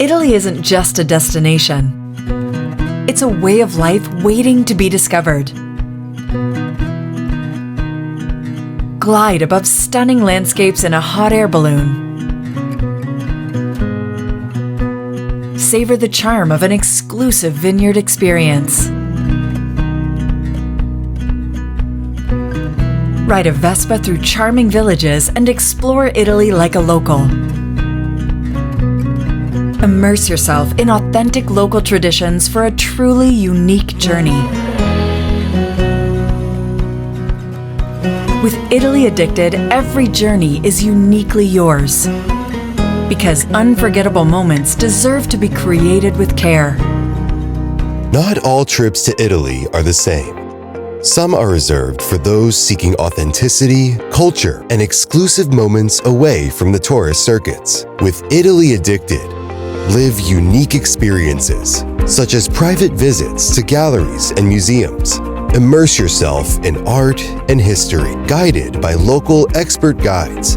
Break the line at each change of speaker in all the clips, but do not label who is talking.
Italy isn't just a destination. It's a way of life waiting to be discovered. Glide above stunning landscapes in a hot air balloon. Savor the charm of an exclusive vineyard experience. Ride a Vespa through charming villages and explore Italy like a local. Immerse yourself in authentic local traditions for a truly unique journey. With Italy Addicted, every journey is uniquely yours. Because unforgettable moments deserve to be created with care.
Not all trips to Italy are the same. Some are reserved for those seeking authenticity, culture, and exclusive moments away from the tourist circuits. With Italy Addicted, live unique experiences, such as private visits to galleries and museums. Immerse yourself in art and history, guided by local expert guides.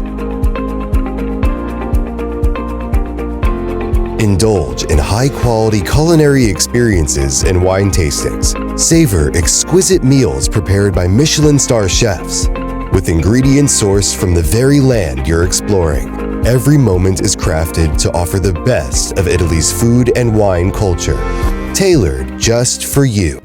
Indulge in high-quality culinary experiences and wine tastings. Savor exquisite meals prepared by Michelin star chefs, with ingredients sourced from the very land you're exploring. Every moment is crafted to offer the best of Italy's food and wine culture, tailored just for you.